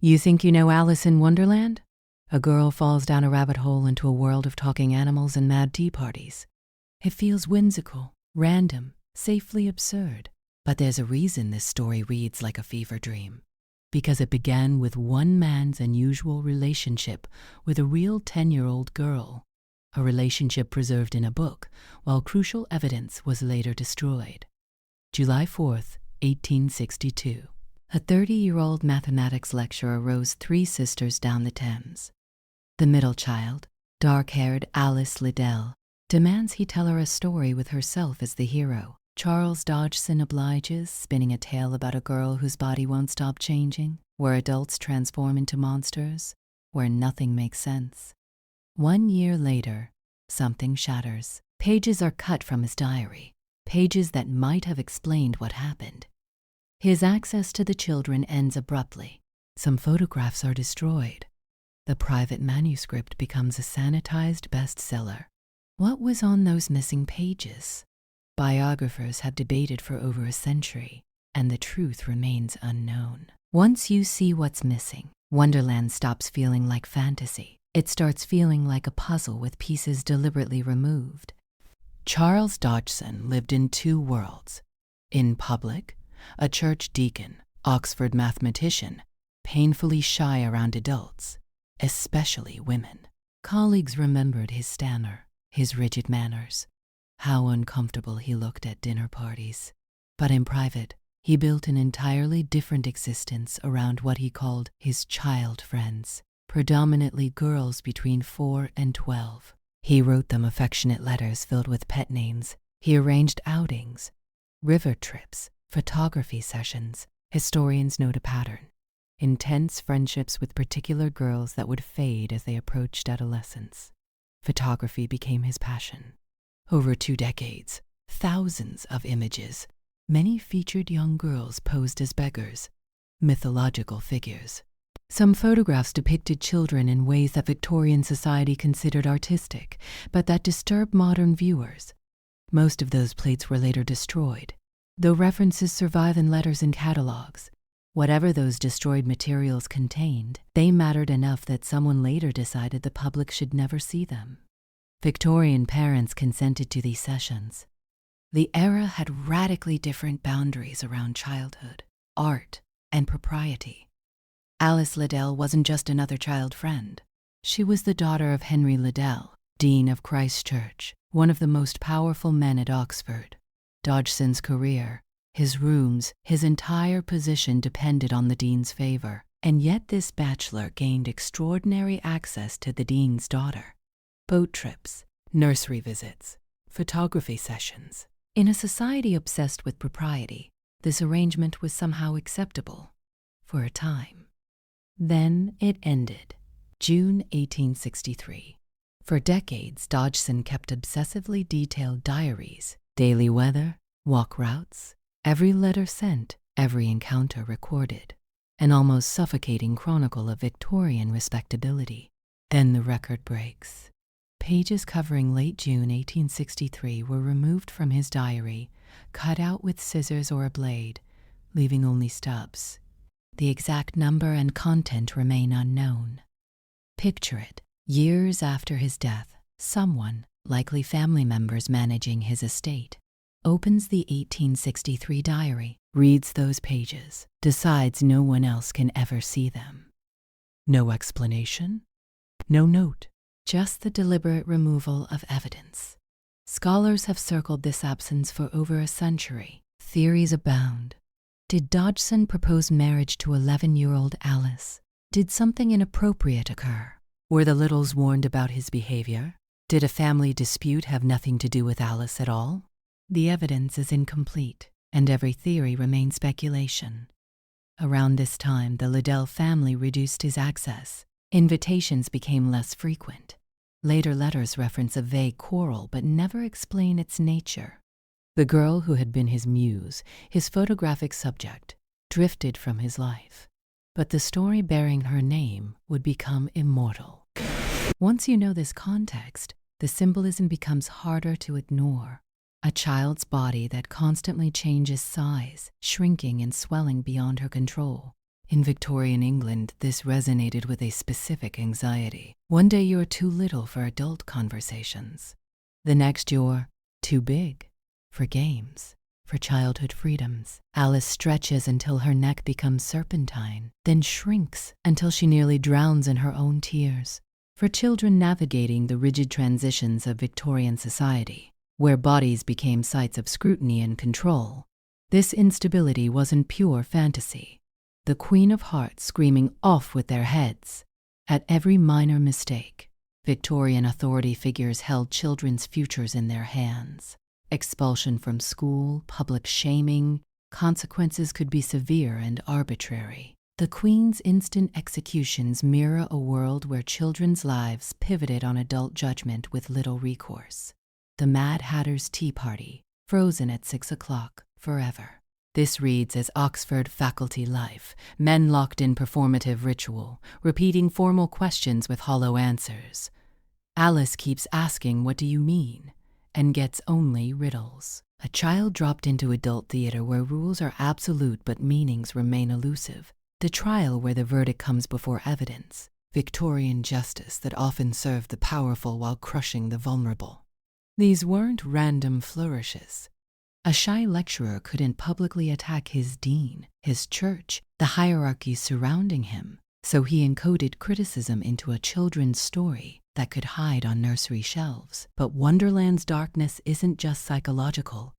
You think you know Alice in Wonderland? A girl falls down a rabbit hole into a world of talking animals and mad tea parties. It feels whimsical, random, safely absurd. But there's a reason this story reads like a fever dream. Because it began with one man's unusual relationship with a real 10-year-old girl. A relationship preserved in a book, while crucial evidence was later destroyed. July 4th, 1862. A 30-year-old mathematics lecturer rows 3 sisters down the Thames. The middle child, dark-haired Alice Liddell, demands he tell her a story with herself as the hero. Charles Dodgson obliges, spinning a tale about a girl whose body won't stop changing, where adults transform into monsters, where nothing makes sense. 1 year later, something shatters. Pages are cut from his diary, pages that might have explained what happened. His access to the children ends abruptly. Some photographs are destroyed. The private manuscript becomes a sanitized bestseller. What was on those missing pages? Biographers have debated for over a century, and the truth remains unknown. Once you see what's missing, Wonderland stops feeling like fantasy. It starts feeling like a puzzle with pieces deliberately removed. Charles Dodgson lived in 2 worlds. In public, a church deacon, Oxford mathematician, painfully shy around adults, especially women. Colleagues remembered his stammer, his rigid manners, how uncomfortable he looked at dinner parties. But in private, he built an entirely different existence around what he called his child friends, predominantly girls between 4 and 12. He wrote them affectionate letters filled with pet names. He arranged outings, river trips, photography sessions. Historians note a pattern: intense friendships with particular girls that would fade as they approached adolescence. Photography became his passion. Over 2 decades, thousands of images. Many featured young girls posed as beggars, mythological figures. Some photographs depicted children in ways that Victorian society considered artistic, but that disturbed modern viewers. Most of those plates were later destroyed, though references survive in letters and catalogs. Whatever those destroyed materials contained, they mattered enough that someone later decided the public should never see them. Victorian parents consented to these sessions. The era had radically different boundaries around childhood, art, and propriety. Alice Liddell wasn't just another child friend. She was the daughter of Henry Liddell, Dean of Christ Church, one of the most powerful men at Oxford. Dodgson's career, his rooms, his entire position depended on the dean's favor, and yet this bachelor gained extraordinary access to the dean's daughter. Boat trips, nursery visits, photography sessions. In a society obsessed with propriety, this arrangement was somehow acceptable, for a time. Then it ended, June 1863. For decades, Dodgson kept obsessively detailed diaries, daily weather, walk routes, every letter sent, every encounter recorded, an almost suffocating chronicle of Victorian respectability. Then the record breaks. Pages covering late June 1863 were removed from his diary, cut out with scissors or a blade, leaving only stubs. The exact number and content remain unknown. Picture it. Years after his death, someone, likely family members managing his estate, opens the 1863 diary, reads those pages, decides no one else can ever see them. No explanation, no note, just the deliberate removal of evidence. Scholars have circled this absence for over a century. Theories abound. Did Dodgson propose marriage to 11-year-old Alice? Did something inappropriate occur? Were the Liddles warned about his behavior? Did a family dispute have nothing to do with Alice at all? The evidence is incomplete, and every theory remains speculation. Around this time, the Liddell family reduced his access. Invitations became less frequent. Later letters reference a vague quarrel but never explain its nature. The girl who had been his muse, his photographic subject, drifted from his life. But the story bearing her name would become immortal. Once you know this context, the symbolism becomes harder to ignore. A child's body that constantly changes size, shrinking and swelling beyond her control. In Victorian England, this resonated with a specific anxiety. One day you're too little for adult conversations. The next you're too big for games, for childhood freedoms. Alice stretches until her neck becomes serpentine, then shrinks until she nearly drowns in her own tears. For children navigating the rigid transitions of Victorian society, where bodies became sites of scrutiny and control, this instability wasn't pure fantasy. The Queen of Hearts screaming off with their heads at every minor mistake. Victorian authority figures held children's futures in their hands. Expulsion from school, public shaming, consequences could be severe and arbitrary. The Queen's instant executions mirror a world where children's lives pivoted on adult judgment with little recourse. The Mad Hatter's Tea Party, frozen at 6 o'clock, forever. This reads as Oxford faculty life, men locked in performative ritual, repeating formal questions with hollow answers. Alice keeps asking, "What do you mean?" and gets only riddles. A child dropped into adult theater where rules are absolute but meanings remain elusive. The trial where the verdict comes before evidence. Victorian justice that often served the powerful while crushing the vulnerable. These weren't random flourishes. A shy lecturer couldn't publicly attack his dean, his church, the hierarchies surrounding him, so he encoded criticism into a children's story that could hide on nursery shelves. But Wonderland's darkness isn't just psychological,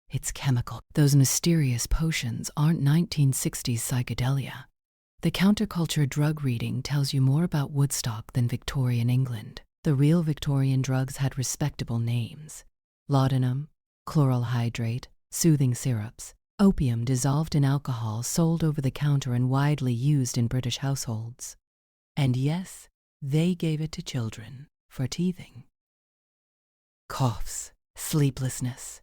it's chemical. Those mysterious potions aren't 1960s psychedelia. The counterculture drug reading tells you more about Woodstock than Victorian England. The real Victorian drugs had respectable names: laudanum, chloral hydrate, soothing syrups, opium dissolved in alcohol sold over the counter and widely used in British households. And yes, they gave it to children for teething. Coughs, sleeplessness.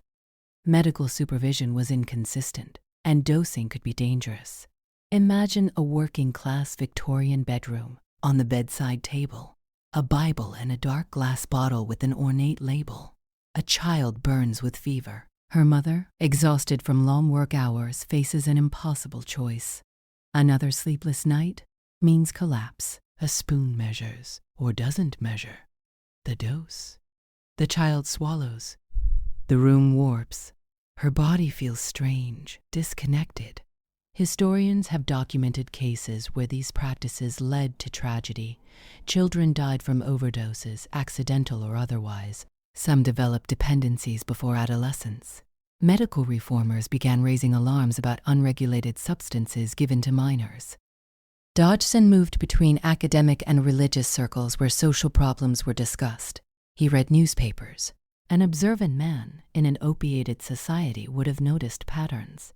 Medical supervision was inconsistent, and dosing could be dangerous. Imagine a working-class Victorian bedroom. On the bedside table, a Bible and a dark glass bottle with an ornate label. A child burns with fever. Her mother, exhausted from long work hours, faces an impossible choice. Another sleepless night means collapse. A spoon measures, or doesn't measure, the dose. The child swallows. The room warps. Her body feels strange, disconnected. Historians have documented cases where these practices led to tragedy. Children died from overdoses, accidental or otherwise. Some developed dependencies before adolescence. Medical reformers began raising alarms about unregulated substances given to minors. Dodgson moved between academic and religious circles where social problems were discussed. He read newspapers. An observant man in an opiated society would have noticed patterns.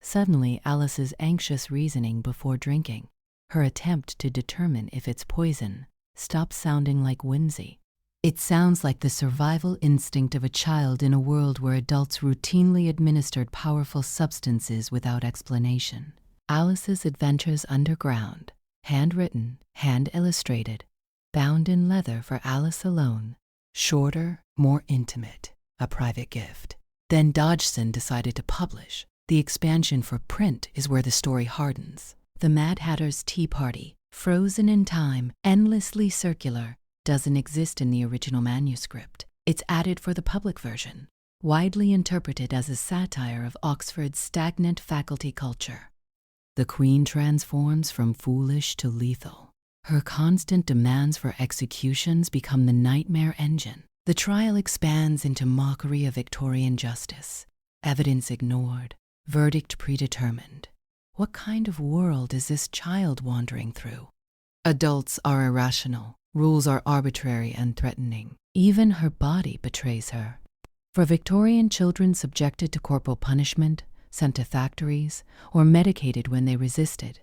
Suddenly, Alice's anxious reasoning before drinking, her attempt to determine if it's poison, stops sounding like whimsy. It sounds like the survival instinct of a child in a world where adults routinely administered powerful substances without explanation. Alice's Adventures Underground, handwritten, hand-illustrated, bound in leather for Alice alone. Shorter, more intimate, a private gift. Then Dodgson decided to publish. The expansion for print is where the story hardens. The Mad Hatter's Tea Party, frozen in time, endlessly circular, doesn't exist in the original manuscript. It's added for the public version, widely interpreted as a satire of Oxford's stagnant faculty culture. The Queen transforms from foolish to lethal. Her constant demands for executions become the nightmare engine. The trial expands into mockery of Victorian justice. Evidence ignored, verdict predetermined. What kind of world is this child wandering through? Adults are irrational. Rules are arbitrary and threatening. Even her body betrays her. For Victorian children subjected to corporal punishment, sent to factories, or medicated when they resisted,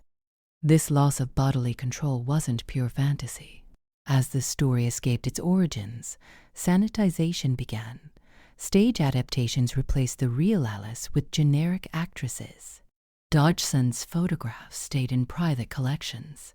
this loss of bodily control wasn't pure fantasy. As the story escaped its origins, sanitization began. Stage adaptations replaced the real Alice with generic actresses. Dodgson's photographs stayed in private collections.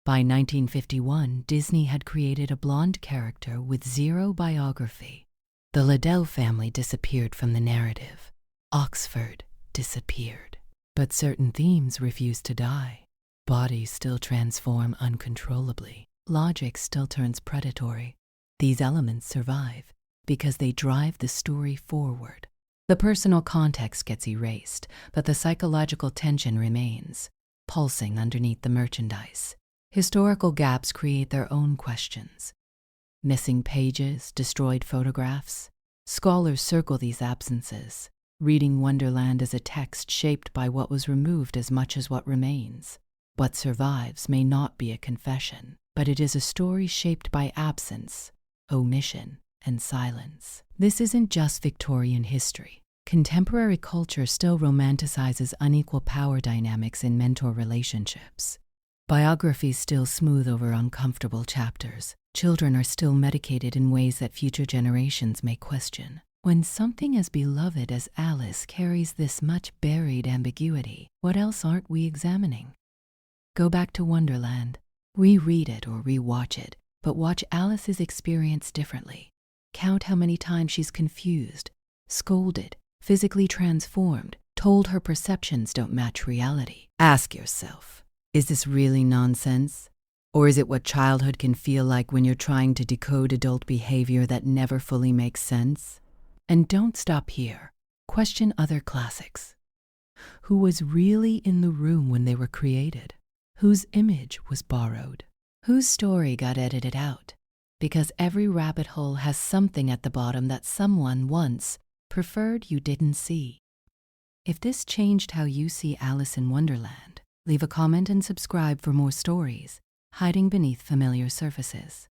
By 1951, Disney had created a blonde character with zero biography. The Liddell family disappeared from the narrative. Oxford disappeared. But certain themes refused to die. Bodies still transform uncontrollably. Logic still turns predatory. These elements survive because they drive the story forward. The personal context gets erased, but the psychological tension remains, pulsing underneath the merchandise. Historical gaps create their own questions. Missing pages, destroyed photographs. Scholars circle these absences, reading Wonderland as a text shaped by what was removed as much as what remains. What survives may not be a confession, but it is a story shaped by absence, omission, and silence. This isn't just Victorian history. Contemporary culture still romanticizes unequal power dynamics in mentor relationships. Biographies still smooth over uncomfortable chapters. Children are still medicated in ways that future generations may question. When something as beloved as Alice carries this much buried ambiguity, what else aren't we examining? Go back to Wonderland. Reread it or rewatch it, but watch Alice's experience differently. Count how many times she's confused, scolded, physically transformed, told her perceptions don't match reality. Ask yourself, is this really nonsense? Or is it what childhood can feel like when you're trying to decode adult behavior that never fully makes sense? And don't stop here. Question other classics. Who was really in the room when they were created? Whose image was borrowed? Whose story got edited out? Because every rabbit hole has something at the bottom that someone once preferred you didn't see. If this changed how you see Alice in Wonderland, leave a comment and subscribe for more stories hiding beneath familiar surfaces.